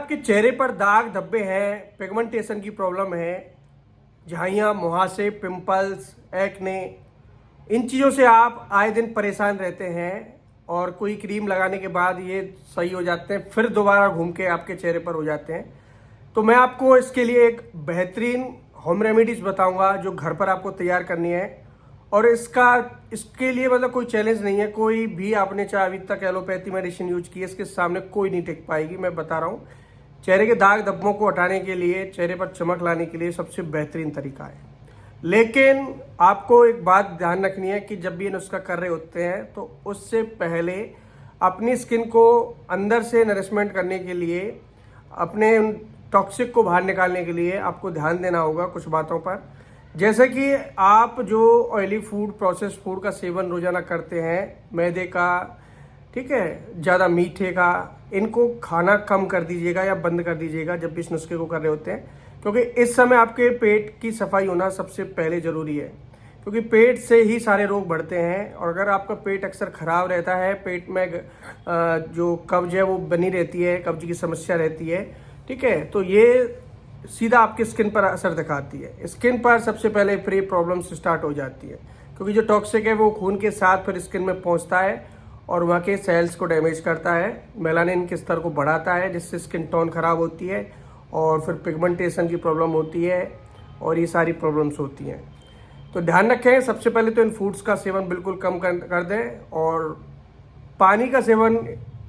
आपके चेहरे पर दाग धब्बे हैं, पिगमेंटेशन की प्रॉब्लम है, झाइयाँ, मुहासे, पिंपल्स, एक्ने, इन चीज़ों से आप आए दिन परेशान रहते हैं और कोई क्रीम लगाने के बाद ये सही हो जाते हैं, फिर दोबारा घूम के आपके चेहरे पर हो जाते हैं, तो मैं आपको इसके लिए एक बेहतरीन होम रेमेडीज बताऊंगा जो घर पर आपको तैयार करनी है। और इसके लिए मतलब कोई चैलेंज नहीं है, कोई भी आपने चाहे अभी तक एलोपैथी मेडिसिन यूज की है, इसके सामने कोई नहीं टिक पाएगी। मैं बता रहा हूँ, चेहरे के दाग धब्बों को हटाने के लिए, चेहरे पर चमक लाने के लिए सबसे बेहतरीन तरीका है। लेकिन आपको एक बात ध्यान रखनी है कि जब भी ये नुस्खा कर रहे होते हैं तो उससे पहले अपनी स्किन को अंदर से नरिशमेंट करने के लिए, अपने टॉक्सिक को बाहर निकालने के लिए आपको ध्यान देना होगा कुछ बातों पर। जैसे कि आप जो ऑयली फूड, प्रोसेस्ड फूड का सेवन रोजाना करते हैं, मैदे का, ठीक है, ज़्यादा मीठे का, इनको खाना कम कर दीजिएगा या बंद कर दीजिएगा जब भी इस नुस्खे को कर रहे होते हैं, क्योंकि इस समय आपके पेट की सफाई होना सबसे पहले ज़रूरी है, क्योंकि पेट से ही सारे रोग बढ़ते हैं। और अगर आपका पेट अक्सर खराब रहता है, पेट में जो कब्ज है वो बनी रहती है, कब्ज की समस्या रहती है, ठीक है, तो ये सीधा आपकी स्किन पर असर दिखाती है। स्किन पर सबसे पहले प्री प्रॉब्लम्स स्टार्ट हो जाती है, क्योंकि जो टॉक्सिक है वो खून के साथ फिर स्किन में पहुंचता है और वहाँ के सेल्स को डैमेज करता है, मेलानिन के स्तर को बढ़ाता है, जिससे स्किन टोन खराब होती है और फिर पिगमेंटेशन की प्रॉब्लम होती है और ये सारी प्रॉब्लम्स होती हैं। तो ध्यान रखें, सबसे पहले तो इन फूड्स का सेवन बिल्कुल कम कर दें। और पानी का सेवन,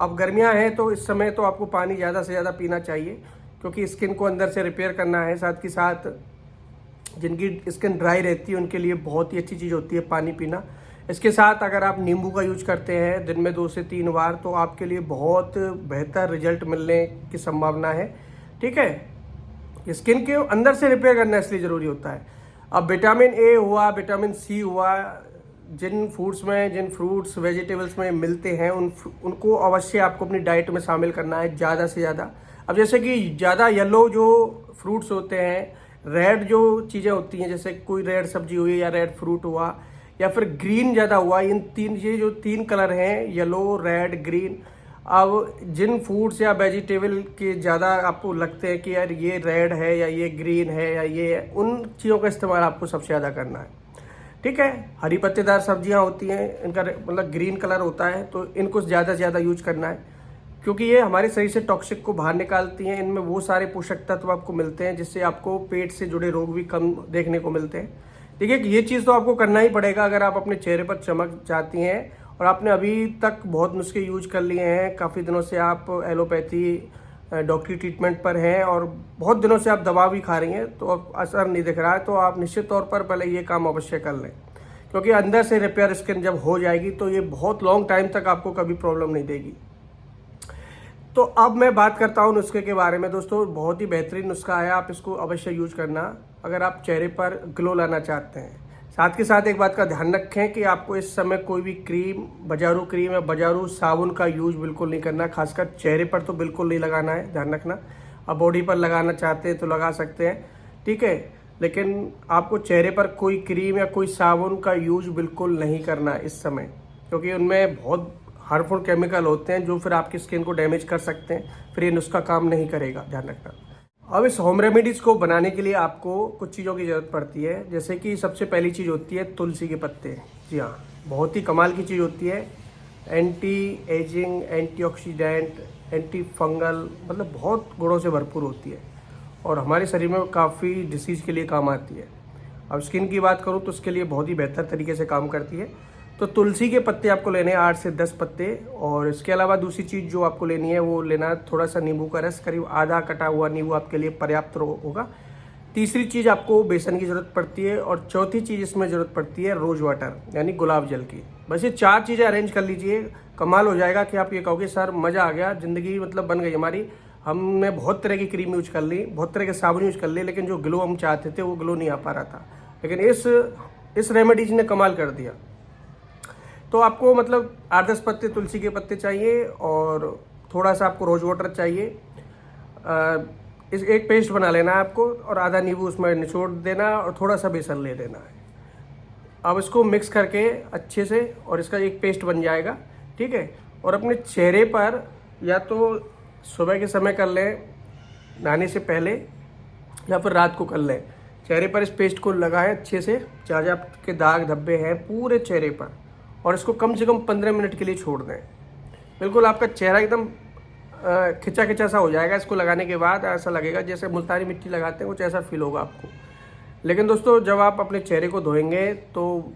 अब गर्मियां हैं तो इस समय तो आपको पानी ज़्यादा से ज़्यादा पीना चाहिए, क्योंकि स्किन को अंदर से रिपेयर करना है। साथ ही साथ जिनकी स्किन ड्राई रहती है उनके लिए बहुत ही अच्छी चीज़ होती है पानी पीना। इसके साथ अगर आप नींबू का यूज करते हैं दिन में 2 से 3 बार, तो आपके लिए बहुत बेहतर रिजल्ट मिलने की संभावना है, ठीक है। स्किन के अंदर से रिपेयर करना इसलिए ज़रूरी होता है। अब विटामिन ए हुआ, विटामिन सी हुआ, जिन फूड्स में, जिन फ्रूट्स वेजिटेबल्स में मिलते हैं उनको अवश्य आपको अपनी डाइट में शामिल करना है ज़्यादा से ज़्यादा। अब जैसे कि ज़्यादा येलो जो फ्रूट्स होते हैं, रेड जो चीज़ें होती हैं, जैसे कोई रेड सब्जी हुई या रेड फ्रूट हुआ या फिर ग्रीन ज़्यादा हुआ, इन तीन, ये जो 3 कलर हैं, येलो, रेड, ग्रीन, अब जिन फूड्स या वेजिटेबल के ज़्यादा आपको लगते हैं कि यार ये रेड है या ये ग्रीन है या ये है, उन चीज़ों का इस्तेमाल आपको सबसे ज़्यादा करना है, ठीक है। हरी पत्तेदार सब्जियां होती हैं, इनका मतलब ग्रीन कलर होता है, तो इनको ज़्यादा से ज़्यादा यूज करना है, क्योंकि ये हमारे शरीर से टॉक्सिक को बाहर निकालती हैं। इनमें वो सारे पोषक तत्व आपको मिलते हैं जिससे आपको पेट से जुड़े रोग भी कम देखने को मिलते हैं, ठीक है। ये चीज़ तो आपको करना ही पड़ेगा अगर आप अपने चेहरे पर चमक चाहती हैं। और आपने अभी तक बहुत नुस्खे यूज कर लिए हैं, काफ़ी दिनों से आप एलोपैथी डॉक्टरी ट्रीटमेंट पर हैं और बहुत दिनों से आप दवा भी खा रही हैं, तो अब असर नहीं दिख रहा है, तो आप निश्चित तौर पर पहले ये काम अवश्य कर लें, क्योंकि अंदर से रिपेयर स्किन जब हो जाएगी तो ये बहुत लॉन्ग टाइम तक आपको कभी प्रॉब्लम नहीं देगी। तो अब मैं बात करता हूँ नुस्खे के बारे में। दोस्तों, बहुत ही बेहतरीन नुस्खा है, आप इसको अवश्य यूज करना अगर आप चेहरे पर ग्लो लाना चाहते हैं। साथ के साथ एक बात का ध्यान रखें कि आपको इस समय कोई भी क्रीम या बाजारू साबुन का यूज बिल्कुल नहीं करना, खासकर चेहरे पर तो बिल्कुल नहीं लगाना है, ध्यान रखना। अब बॉडी पर लगाना चाहते हैं तो लगा सकते हैं, ठीक है, लेकिन आपको चेहरे पर कोई क्रीम या कोई साबुन का यूज बिल्कुल नहीं करना इस समय, क्योंकि उनमें बहुत हार्मफुल केमिकल होते हैं जो फिर आपकी स्किन को डैमेज कर सकते हैं, फिर ये नुस्खा काम नहीं करेगा, ध्यान रखना। अब इस होम रेमेडीज़ को बनाने के लिए आपको कुछ चीज़ों की ज़रूरत पड़ती है, जैसे कि सबसे पहली चीज़ होती है तुलसी के पत्ते। जी हाँ, बहुत ही कमाल की चीज़ होती है, anti ageing, antioxidant, anti fungal, मतलब बहुत गुणों से भरपूर होती है और हमारे शरीर में काफ़ी डिसीज़ के लिए काम आती है। अब स्किन की बात करूँ तो उसके लिए बहुत ही बेहतर तरीके से काम करती है। तो तुलसी के पत्ते आपको लेने हैं 8 से 10 पत्ते, और इसके अलावा दूसरी चीज़ जो आपको लेनी है वो लेना थोड़ा सा नींबू का रस, करीब आधा कटा हुआ नींबू आपके लिए पर्याप्त होगा। तीसरी चीज़ आपको बेसन की ज़रूरत पड़ती है, और चौथी चीज़ इसमें ज़रूरत पड़ती है रोज़ वाटर यानी गुलाब जल की। बस ये 4 चीज़ें अरेंज कर लीजिए, कमाल हो जाएगा कि आप ये कहोगे सर मज़ा आ गया, ज़िंदगी मतलब बन गई हमारी। हमने बहुत तरह की क्रीम यूज कर ली, बहुत तरह के साबुन यूज कर लिए, लेकिन जो ग्लो हम चाहते थे वो ग्लो नहीं आ पा रहा था, लेकिन इस रेमेडीज ने कमाल कर दिया। तो आपको मतलब 8-10 पत्ते तुलसी के पत्ते चाहिए और थोड़ा सा आपको रोज़ वाटर चाहिए। इस एक पेस्ट बना लेना है आपको, और आधा नींबू उसमें निचोड़ देना और थोड़ा सा बेसन ले लेना है। अब इसको मिक्स करके अच्छे से, और इसका एक पेस्ट बन जाएगा, ठीक है। और अपने चेहरे पर या तो सुबह के समय कर लें नहाने से पहले या फिर रात को कर लें। चेहरे पर इस पेस्ट को लगाएं अच्छे से, जहाँ जहाँ आपके दाग धब्बे हैं पूरे चेहरे पर, और इसको कम से कम 15 मिनट के लिए छोड़ दें। बिल्कुल आपका चेहरा एकदम खिंचा खिंचा सा हो जाएगा। इसको लगाने के बाद ऐसा लगेगा जैसे मुल्तानी मिट्टी लगाते हैं, कुछ ऐसा फील होगा आपको। लेकिन दोस्तों जब आप अपने चेहरे को धोएंगे तो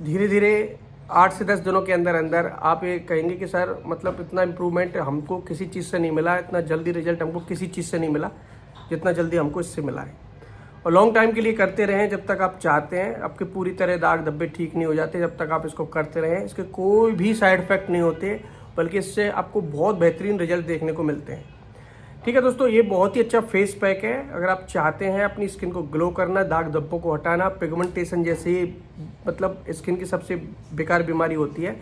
धीरे धीरे 8 से 10 दिनों के अंदर अंदर आप ये कहेंगे कि सर मतलब इतना इम्प्रूवमेंट हमको किसी चीज़ से नहीं मिला, इतना जल्दी रिजल्ट हमको किसी चीज़ से नहीं मिला जितना जल्दी हमको इससे मिला है। और लॉन्ग टाइम के लिए करते रहें जब तक आप चाहते हैं। आपके पूरी तरह दाग धब्बे ठीक नहीं हो जाते जब तक आप इसको करते रहें। इसके कोई भी साइड इफेक्ट नहीं होते, बल्कि इससे आपको बहुत बेहतरीन रिजल्ट देखने को मिलते हैं। ठीक है दोस्तों, ये बहुत ही अच्छा फेस पैक है। अगर आप चाहते हैं अपनी स्किन को ग्लो करना, दाग धब्बों को हटाना, पिगमेंटेशन जैसी मतलब स्किन की सबसे बेकार बीमारी होती है,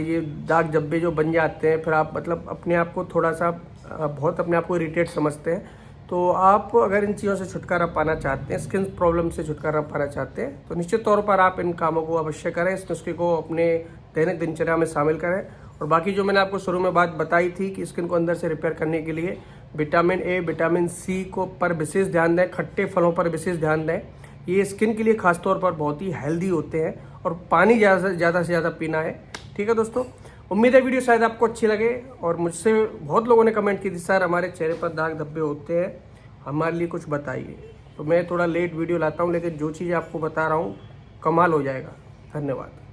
ये दाग धब्बे जो बन जाते हैं, फिर आप मतलब अपने आप को थोड़ा सा बहुत अपने आप को इरिटेट समझते हैं। तो आप अगर इन चीज़ों से छुटकारा पाना चाहते हैं, स्किन प्रॉब्लम से छुटकारा पाना चाहते हैं, तो निश्चित तौर पर आप इन कामों को अवश्य करें, इस नुस्खे को अपने दैनिक दिनचर्या में शामिल करें। और बाकी जो मैंने आपको शुरू में बात बताई थी कि स्किन को अंदर से रिपेयर करने के लिए विटामिन ए, विटामिन सी को पर विशेष ध्यान दें, खट्टे फलों पर विशेष ध्यान दें। ये स्किन के लिए खासतौर पर बहुत ही हेल्दी होते हैं। और पानी ज़्यादा से ज़्यादा पीना है। ठीक है दोस्तों, उम्मीद है वीडियो शायद आपको अच्छी लगे। और मुझसे बहुत लोगों ने कमेंट की थी सर हमारे चेहरे पर दाग धब्बे होते हैं, हमारे लिए कुछ बताइए। तो मैं थोड़ा लेट वीडियो लाता हूँ, लेकिन जो चीज़ आपको बता रहा हूँ कमाल हो जाएगा। धन्यवाद।